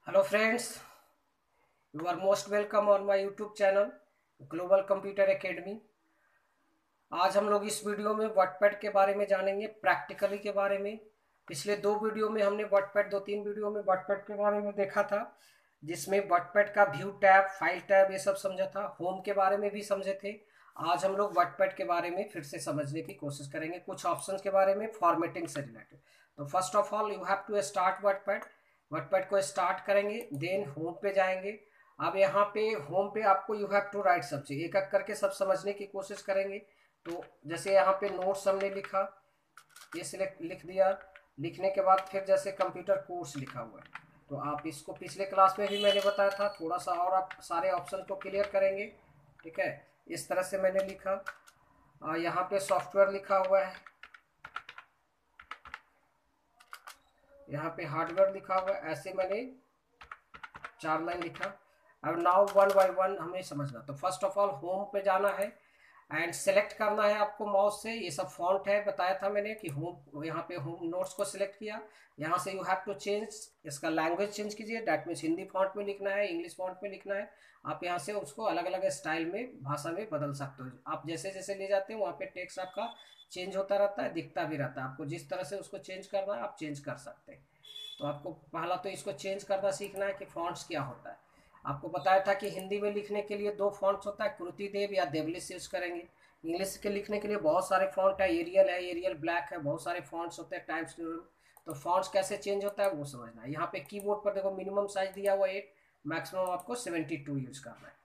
Hello friends, you are most welcome on my YouTube channel Global Computer Academy. आज हम लोग इस video में वर्डपैड के बारे में जानेंगे, प्रैक्टिकली के बारे में। पिछले दो वीडियो में हमने वर्डपैड, दो तीन वीडियो में वर्डपैड के बारे में देखा था, जिसमें वर्डपैड का व्यू टैब, फाइल टैब ये सब समझा था, होम के बारे में भी समझे थे। आज हम लोग वर्डपैड के बारे में फिर से समझने की कोशिश करेंगे, कुछ ऑप्शंस के बारे में फॉर्मेटिंग से रिलेटेड। तो first of all you have to start WordPad. WordPad को स्टार्ट करेंगे, देन होम पे जाएंगे। अब यहाँ पे होम पे आपको you have to write subject, एक एक करके सब समझने की कोशिश करेंगे। तो जैसे यहाँ पे नोट्स हमने लिखा, ये सिलेक्ट लिख दिया। लिखने के बाद फिर जैसे कंप्यूटर कोर्स लिखा हुआ है, तो आप इसको पिछले क्लास में भी मैंने बताया था, थोड़ा सा और आप सारे ऑप्शन को क्लियर करेंगे। ठीक है, इस तरह से मैंने लिखा। यहाँ पे सॉफ्टवेयर लिखा हुआ है, यहाँ पे हार्डवेयर लिखा हुआ है, ऐसे मैंने 4 लाइन लिखा। अब नाउ वन बाय वन हमें समझना। तो फर्स्ट ऑफ ऑल होम पे जाना है एंड सेलेक्ट करना है आपको माउस से। ये सब फॉन्ट है, बताया था मैंने कि होम, यहाँ पे होम नोट्स को सिलेक्ट किया। यहाँ से यू हैव टू चेंज, इसका लैंग्वेज चेंज कीजिए। डैट मीन्स हिंदी फॉन्ट में लिखना है, इंग्लिश फॉन्ट में लिखना है। आप यहाँ से उसको अलग अलग स्टाइल में, भाषा में बदल सकते हो। आप जैसे जैसे ले जाते हैं वहाँ पे टेक्स्ट आपका चेंज होता रहता है, दिखता भी रहता है। आपको जिस तरह से उसको चेंज करना है आप चेंज कर सकते हैं। तो आपको पहला तो इसको चेंज करना सीखना है कि फॉन्ट्स क्या होता है। आपको बताया था कि हिंदी में लिखने के लिए दो फॉन्ट्स होता है, कृति देव या देवलिस यूज करेंगे। इंग्लिश के लिखने के लिए बहुत सारे फॉन्ट है, एरियल है, एरियल ब्लैक है, बहुत सारे फॉन्ट्स होते हैं, टाइम्स न्यू रोमन। तो फॉन्ट्स कैसे चेंज होता है वो समझना है। यहाँ पे कीबोर्ड पर देखो मिनिमम साइज दिया हुआ 8, मैक्सिमम आपको 72 यूज करना है।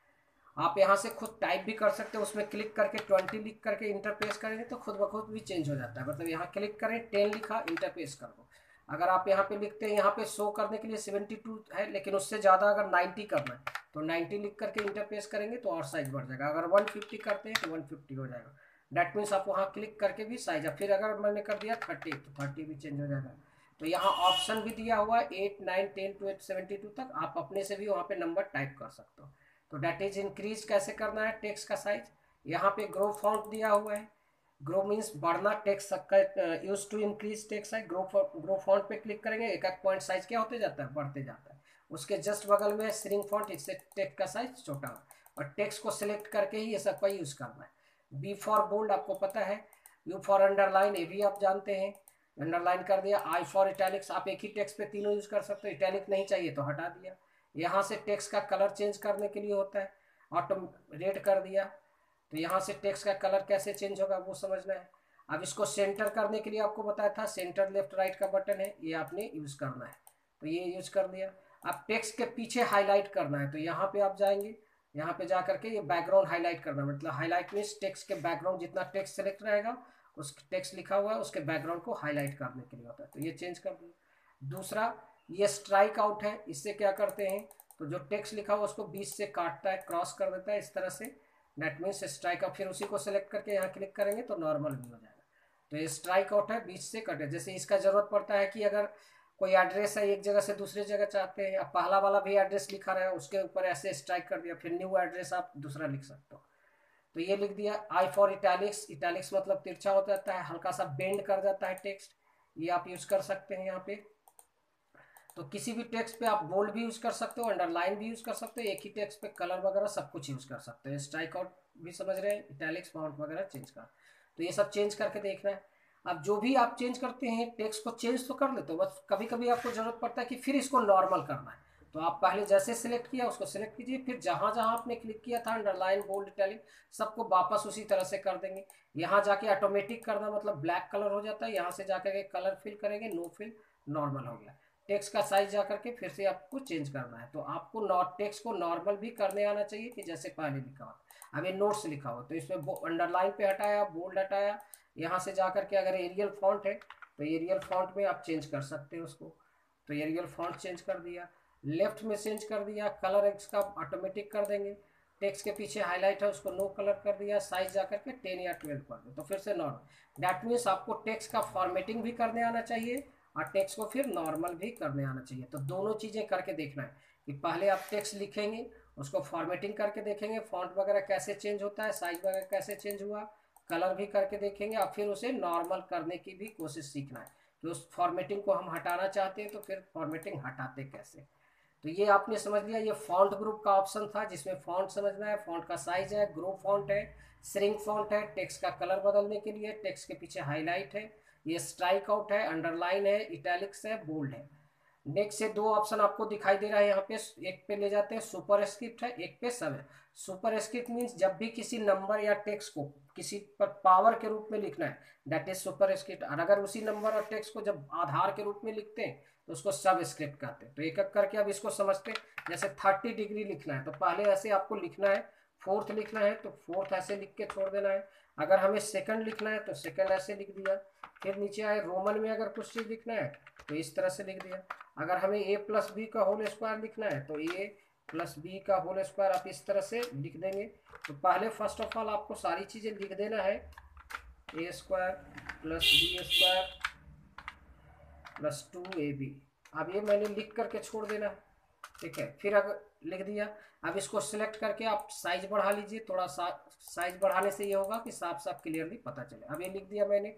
आप यहाँ से खुद टाइप भी कर सकते हैं, उसमें क्लिक करके 20 लिख करके इंटरपेस करेंगे तो खुद ब खुद भी चेंज हो जाता है। मतलब यहाँ क्लिक करें, 10 लिखा, इंटरपेस कर दो। अगर आप यहाँ पे लिखते हैं, यहाँ पे शो करने के लिए 72 है, लेकिन उससे ज़्यादा अगर 90 करना है तो 90 लिख करके इंटरपेस करेंगे तो और साइज बढ़ जाएगा। अगर 150 करते हैं तो 150 हो जाएगा। डैट मीन्स आप वहाँ क्लिक करके भी साइज, फिर अगर मैंने कर दिया 30 तो 30 भी चेंज हो जाएगा। तो यहाँ ऑप्शन भी दिया हुआ है 8, 9, 10 टू 72 तक, आप अपने से भी वहाँ पे नंबर टाइप कर सकते हो। तो डेट इज इंक्रीज कैसे करना है टेक्स्ट का साइज। यहाँ पे ग्रो फॉन्ट दिया हुआ है। ग्रो मीन्स बढ़ना, टेक्स्ट का use to increase text size. Grow font पे क्लिक करेंगे, एक एक पॉइंट साइज क्या होते जाता है, बढ़ते जाता है। उसके जस्ट बगल में श्रिंक फॉन्ट, इससे टेक्स्ट का साइज छोटा हो। और टेक्स्ट को सिलेक्ट करके ही ये सब का यूज करना है। बी फॉर बोल्ड आपको पता है, यू फॉर अंडरलाइन ये भी आप जानते हैं, अंडरलाइन कर दिया। आई फॉर इटैलिक्स, आप एक ही टेक्स्ट पे तीनों यूज कर सकते हो, इटैलिक नहीं चाहिए तो हटा दिया। यहाँ से टेक्स्ट का कलर चेंज करने के लिए होता है, ऑटो रेड कर दिया। तो यहाँ से टेक्स्ट का कलर कैसे चेंज होगा वो समझना है। अब इसको सेंटर करने के लिए आपको बताया था, सेंटर लेफ्ट राइट का बटन है, ये आपने यूज करना है। तो ये यूज कर दिया। अब टेक्स्ट के पीछे हाईलाइट करना है, तो यहाँ पे आप जाएंगे, यहाँ पे जा करके ये बैकग्राउंड हाईलाइट करना, मतलब हाईलाइट मीन्स टेक्स्ट के बैकग्राउंड, जितना टेक्स्ट सेलेक्ट रहेगा उस टेक्स्ट लिखा हुआ है उसके बैकग्राउंड को हाईलाइट करने के लिए होता है। तो ये चेंज कर दिया। दूसरा, ये स्ट्राइक आउट है, इससे क्या करते हैं, तो जो टेक्स्ट लिखा हुआ उसको बीच से काटता है, क्रॉस कर देता है इस तरह से। That means strike out. फिर उसी को सेलेक्ट करके यहाँ क्लिक करेंगे तो नॉर्मल भी हो जाएगा। तो ये स्ट्राइक आउट है, बीच से कटे। जैसे इसका जरूरत पड़ता है कि अगर कोई एड्रेस है, एक जगह से दूसरी जगह चाहते हैं, अब पहला वाला भी एड्रेस लिखा रहा है, उसके ऊपर ऐसे स्ट्राइक कर दिया, फिर न्यू एड्रेस आप दूसरा लिख सकते हो। तो ये लिख दिया। आई फॉर इटैलिक्स, इटैलिक्स मतलब तिरछा हो जाता है, हल्का सा बेंड कर जाता है टेक्स्ट, ये आप यूज कर सकते हैं यहाँ पे। तो किसी भी टेक्स्ट पे आप बोल्ड भी यूज कर सकते हो, अंडरलाइन भी यूज कर सकते हो, एक ही टेक्स्ट पे कलर वगैरह सब कुछ यूज कर सकते हो। स्ट्राइक आउट भी समझ रहे हैं, इटैलिक्स फॉन्ट वगैरह चेंज कर। तो ये सब चेंज करके देखना है। अब जो भी आप चेंज करते हैं टेक्स्ट को चेंज तो कर लेते हो, बस कभी कभी आपको जरूरत पड़ता है कि फिर इसको नॉर्मल करना है। तो आप पहले जैसे सिलेक्ट किया उसको सिलेक्ट कीजिए, फिर जहां जहां आपने क्लिक किया था अंडरलाइन, बोल्ड, इटैलिक, सबको वापस उसी तरह से कर देंगे। यहाँ जाके ऑटोमेटिक करना मतलब ब्लैक कलर हो जाता है, यहाँ से जाकर के कलर फिल करेंगे, नो फिल, नॉर्मल हो गया। टेक्स्ट का साइज जा करके फिर से आपको चेंज करना है। तो आपको टेक्स्ट को नॉर्मल भी करने आना चाहिए कि जैसे पहले लिखा हुआ। अब ये नोट्स लिखा हुआ तो इसमें अंडरलाइन पे हटाया, बोल्ड हटाया। यहाँ से जा करके अगर एरियल फॉन्ट है तो एरियल फॉन्ट में आप चेंज कर सकते हैं उसको। तो एरियल फॉन्ट चेंज कर दिया, लेफ्ट में चेंज कर दिया, कलर इसका ऑटोमेटिक कर देंगे। टेक्स्ट के पीछे हाईलाइट है उसको नो कलर कर दिया, साइज जा करके 10 या 12 कर दो, तो फिर से नॉर्मल। डैट मीन्स आपको टेक्स्ट का फॉर्मेटिंग भी करने आना चाहिए और टेक्स्ट को फिर नॉर्मल भी करने आना चाहिए। तो दोनों चीज़ें करके देखना है कि पहले आप टेक्स्ट लिखेंगे, उसको फॉर्मेटिंग करके देखेंगे, फॉन्ट वगैरह कैसे चेंज होता है, साइज वगैरह कैसे चेंज हुआ, कलर भी करके देखेंगे, और फिर उसे नॉर्मल करने की भी कोशिश सीखना है कि उस फॉर्मेटिंग को हम हटाना चाहते हैं तो फिर फॉर्मेटिंग हटाते कैसे। तो ये आपने समझ लिया, ये फॉन्ट ग्रुप का ऑप्शन था जिसमें फॉन्ट समझना है, फॉन्ट का साइज है, ग्रुप फॉन्ट है, श्रिंक फॉन्ट है, टेक्स्ट का कलर बदलने के लिए, टेक्स्ट के पीछे हाईलाइट है, ये स्ट्राइक आउट है, अंडरलाइन है, इटैलिक्स है, बोल्ड है। नेक्स्ट से दो ऑप्शन आपको दिखाई दे रहा है यहाँ पे, एक पे ले जाते हैं सुपर स्क्रिप्ट है, एक पे सब है। सुपर स्क्रिप्ट मीन्स जब भी किसी नंबर या टेक्स्ट को किसी पर पावर के रूप में लिखना है, दैट इज सुपर स्क्रिप्ट। और अगर उसी नंबर और टेक्स्ट को जब आधार के रूप में लिखते हैं तो उसको सब स्क्रिप्ट कहते हैं। तो एक एक करके अब इसको समझते हैं। जैसे 30 डिग्री लिखना है तो पहले ऐसे आपको लिखना है, फोर्थ लिखना है तो फोर्थ ऐसे लिख के छोड़ देना है। अगर हमें सेकंड लिखना है तो सेकंड ऐसे लिख दिया। फिर नीचे आए रोमन में अगर कुछ चीज़ लिखना है तो इस तरह से लिख दिया। अगर हमें ए प्लस बी का होल स्क्वायर लिखना है तो ए प्लस बी का होल स्क्वायर आप इस तरह से लिख देंगे। तो पहले फर्स्ट ऑफ ऑल आपको सारी चीज़ें लिख देना है, A square plus B square plus 2ab। अब ये मैंने लिख करके छोड़ देना है, ठीक है। फिर अगर लिख दिया, अब इसको सिलेक्ट करके आप साइज बढ़ा लीजिए थोड़ा सा। साइज बढ़ाने से ये होगा कि साफ साफ क्लियरली पता चले। अब ये लिख दिया मैंने,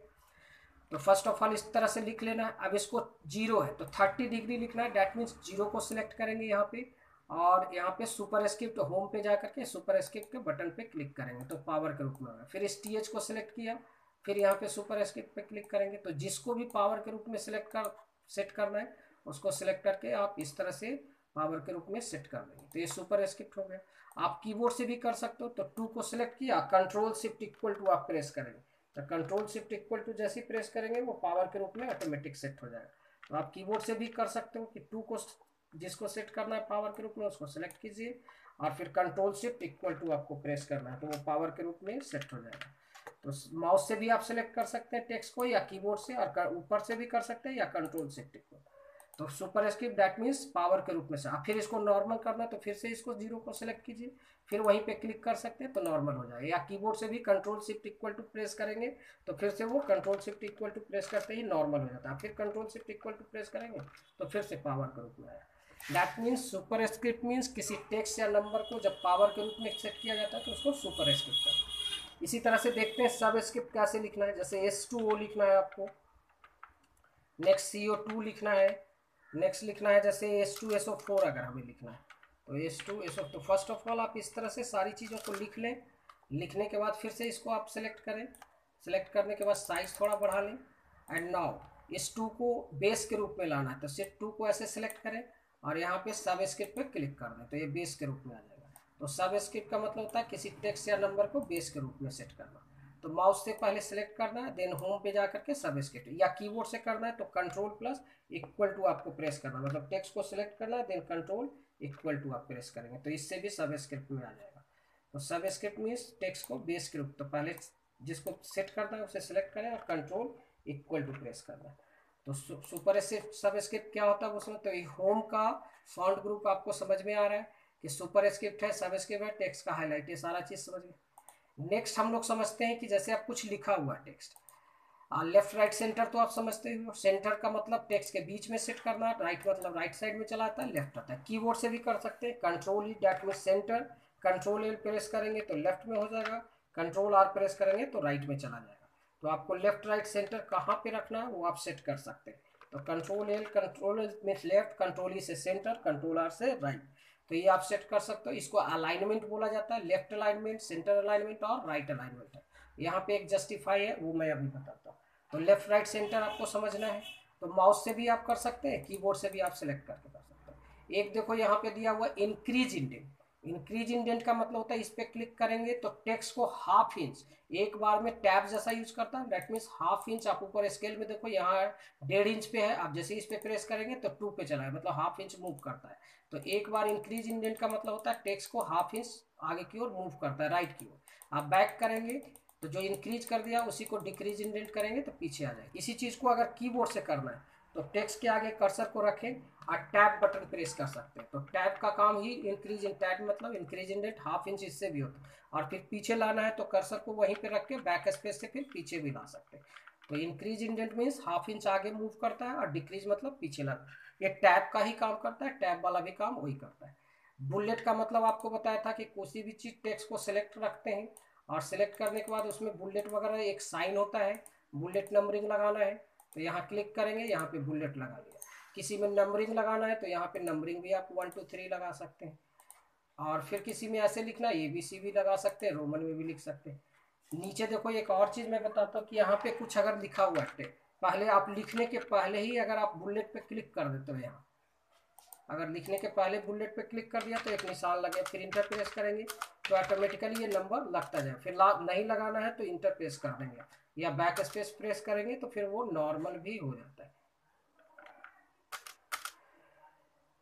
तो फर्स्ट ऑफ ऑल इस तरह से लिख लेना है। अब इसको जीरो है तो 30 डिग्री लिखना है, डैट मीन्स जीरो को सिलेक्ट करेंगे यहाँ पे, और यहाँ पे सुपर स्क्रिप्ट होम पे जा करके सुपर स्क्रिप्ट के बटन पे क्लिक करेंगे तो पावर के रूप में होगा। फिर इस टीएच को सिलेक्ट किया, फिर यहाँ पे सुपर स्क्रिप्ट पे क्लिक करेंगे। तो जिसको भी पावर के रूप में सेट करना है उसको सिलेक्ट करके आप इस तरह से पावर के रूप में सेट कर देंगे। तो ये सुपर स्क्रिप्ट हो गया। आप कीबोर्ड से भी कर सकते हो। तो 2 को सिलेक्ट किया, कंट्रोल शिफ्ट इक्वल टू आप प्रेस करेंगे, तो कंट्रोल शिफ्ट इक्वल टू जैसे ही प्रेस करेंगे वो पावर के रूप में ऑटोमेटिक सेट हो जाएगा। तो आप कीबोर्ड से भी कर सकते हो कि 2 को जिसको सेट करना है पावर के रूप में उसको सेलेक्ट कीजिए, और फिर कंट्रोल शिफ्ट इक्वल टू आपको प्रेस करना है तो वो पावर के रूप में सेट हो जाएगा। तो माउस से भी आप सेलेक्ट कर सकते हैं टेक्स्ट को, या कीबोर्ड से, और ऊपर से भी कर सकते हैं, या कंट्रोल शिफ्ट इक्वल। तो super script that means power के रूप में से। आप फिर इसको नॉर्मल करना है तो फिर से इसको जीरो को सिलेक्ट कीजिए, फिर वहीं पे क्लिक कर सकते हैं तो नॉर्मल हो जाएगा। या कीबोर्ड से भी control shift equal to press करेंगे तो फिर से वो control shift equal to press करते ही नॉर्मल हो जाता है। फिर control shift equal to press करेंगे तो फिर से पावर के रूप में आएगा। That means superscript means किसी टेक्स्ट या नंबर को जब पावर के रूप में सेट किया जाता है तो उसको सुपर स्क्रिप्ट करते हैं। इसी तरह से देखते हैं सब स्क्रिप्ट कैसे लिखना है। जैसे S2O लिखना है आपको, नेक्स्ट CO2 लिखना है, नेक्स्ट लिखना है जैसे H2SO4 अगर हमें लिखना है तो H2SO। तो फर्स्ट ऑफ ऑल आप इस तरह से सारी चीज़ों को लिख लें। लिखने के बाद फिर से इसको आप सेलेक्ट करें, सेलेक्ट करने के बाद साइज थोड़ा बढ़ा लें। एंड नाउ इस 2 को बेस के रूप में लाना है तो सिर्फ 2 को ऐसे सेलेक्ट करें और यहाँ पे सब स्क्रिप्ट पे क्लिक कर दें तो ये बेस के रूप में आ जाएगा। तो सब स्क्रिप्ट का मतलब होता है किसी टेक्स्ट या नंबर को बेस के रूप में सेट करना। तो माउस से पहले सेलेक्ट करना है, देन होम पे जा करके सब स्क्रिप्ट, या कीबोर्ड से करना है तो कंट्रोल प्लस इक्वल टू आपको प्रेस करना, मतलब टेक्स्ट को सिलेक्ट करना है, देन कंट्रोल इक्वल टू आप प्रेस करेंगे तो इससे भी सब स्क्रिप्ट में आ जाएगा। तो सब स्क्रिप्ट मीन्स टेक्स्ट को बेस के रूप, तो पहले जिसको सेट करना है उसे सिलेक्ट करें और कंट्रोल इक्वल टू प्रेस करना है। तो सुपर सब स्क्रिप्ट क्या होता है उसमें, तो ये होम का फॉन्ट ग्रुप आपको समझ में आ रहा है कि सुपर स्क्रिप्ट है, सब स्क्रिप्ट है, टेक्स्ट का हाईलाइट, ये सारा चीज़ समझ में। नेक्स्ट हम लोग समझते हैं कि जैसे आप कुछ लिखा हुआ टेक्स्ट, लेफ्ट राइट सेंटर तो आप समझते हो। सेंटर का मतलब टेक्स्ट के बीच में सेट करना है, राइट मतलब राइट साइड में चला आता है, लेफ्ट आता है। कीबोर्ड से भी कर सकते हैं, कंट्रोल ई डैट में सेंटर, कंट्रोल एल प्रेस करेंगे तो लेफ्ट में हो जाएगा, कंट्रोल आर प्रेस करेंगे तो राइट में चला जाएगा। तो आपको लेफ्ट राइट सेंटर कहाँ पे रखना है वो आप सेट कर सकते हैं। तो कंट्रोल एल में लेफ्ट, कंट्रोल ई से सेंटर, कंट्रोल आर से राइट, तो ये आप सेट कर सकते हो। इसको अलाइनमेंट बोला जाता है, लेफ्ट अलाइनमेंट, सेंटर अलाइनमेंट और राइट अलाइनमेंट है। यहाँ पे एक जस्टिफाई है वो मैं अभी बताता हूँ। तो लेफ्ट राइट सेंटर आपको समझना है तो माउस से भी आप कर सकते हैं, कीबोर्ड से भी आप सेलेक्ट करके कर सकते हैं। एक देखो यहाँ पे दिया हुआ इंक्रीज इंडेंट। इंक्रीज इंडेंट का मतलब होता है इस पे क्लिक करेंगे तो टेक्स्ट को हाफ इंच एक बार में टैब जैसा यूज करता है, दैट मीन्स हाफ इंच। आप ऊपर स्केल में देखो यहाँ 1.5 इंच पे है, आप जैसे इस पे प्रेस करेंगे तो 2 पे चला है, मतलब हाफ इंच मूव करता है। तो एक बार इंक्रीज इंडेंट का मतलब होता है टेक्स्ट को हाफ इंच आगे की ओर मूव करता है, राइट की ओर। आप बैक करेंगे तो जो इंक्रीज कर दिया उसी को डिक्रीज इंडेंट करेंगे तो पीछे आ जाएगा। इसी चीज़ को अगर कीबोर्ड से करना है तो टेक्स्ट के आगे कर्सर को रखें और टैब बटन प्रेस कर सकते हैं। तो टैब का काम ही इंक्रीज इन, टैब मतलब इंक्रीज इंडेंट हाफ इंच इससे भी होता है। और फिर पीछे लाना है तो कर्सर को वहीं पे रख के बैक स्पेस से फिर पीछे भी ला सकते हैं। तो increase indent means half inch आगे मूव करता है और डिक्रीज मतलब पीछे लाना। ये टैब का ही काम करता है, टैब वाला भी काम वही करता है। बुलेट का मतलब आपको बताया था कि किसी भी चीज़ टेक्स्ट को सिलेक्ट रखते हैं और सिलेक्ट करने के बाद उसमें बुलेट वगैरह एक साइन होता है, बुलेट नंबरिंग लगाना है तो यहाँ क्लिक करेंगे, यहाँ पे बुलेट लगा लिया। किसी में नंबरिंग लगाना है तो यहाँ पे नंबरिंग भी आप 1 2 3 लगा सकते हैं। और फिर किसी में ऐसे लिखना है ABC भी लगा सकते हैं, रोमन में भी लिख सकते हैं। नीचे देखो एक और चीज़ मैं बताता हूँ कि यहाँ पे कुछ अगर लिखा हुआ है, पहले आप लिखने के पहले ही अगर आप बुलेट पे क्लिक कर देते हो, यहाँ अगर लिखने के पहले बुलेट पे क्लिक कर दिया तो एक निशान लगे, फिर इंटर प्रेस करेंगे तो ऑटोमेटिकली ये नंबर लगता जाए। फिर नहीं लगाना है तो इंटर प्रेस कर देंगे या बैक स्पेस प्रेस करेंगे तो फिर वो नॉर्मल भी हो जाता है।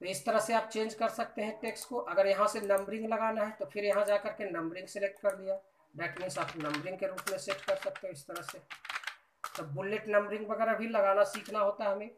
तो इस तरह से आप चेंज कर सकते हैं टेक्स्ट को। अगर यहाँ से नंबरिंग लगाना है तो फिर यहाँ जा करके नंबरिंग सेलेक्ट कर दिया, दैट मीन्स आप नंबरिंग के रूप में सेट कर सकते हो इस तरह से। तो बुलेट नंबरिंग वगैरह भी लगाना सीखना होता है हमें।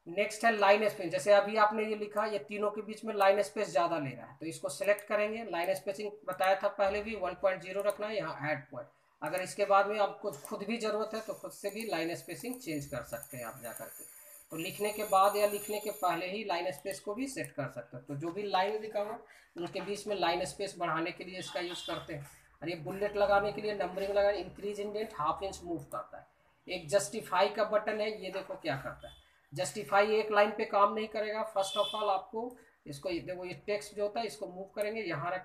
नेक्स्ट है लाइन स्पेस। जैसे अभी आपने ये लिखा, ये तीनों के बीच में लाइन स्पेस ज़्यादा ले रहा है तो इसको सेलेक्ट करेंगे। लाइन स्पेसिंग बताया था पहले भी 1.0 रखना है, यहाँ ऐड पॉइंट। अगर इसके बाद में आपको खुद भी ज़रूरत है तो खुद से भी लाइन स्पेसिंग चेंज कर सकते हैं आप जा करके। तो लिखने के बाद या लिखने के पहले ही लाइन स्पेस को भी सेट कर सकते हैं। तो जो भी लाइन लिखा हुआ उनके बीच में लाइन स्पेस बढ़ाने के लिए इसका यूज़ करते हैं। और ये बुलेट लगाने के लिए, नंबरिंग लगाने, इंक्रीज इंडेंट ½ इंच मूव करता है। एक जस्टिफाई का बटन है, ये देखो क्या करता है। जस्टिफाई एक लाइन पे काम नहीं करेगा। फर्स्ट ऑफ ऑल आपको इसको देखो, ये टेक्स्ट जो होता है इसको मूव करेंगे, यहाँ रखेंगे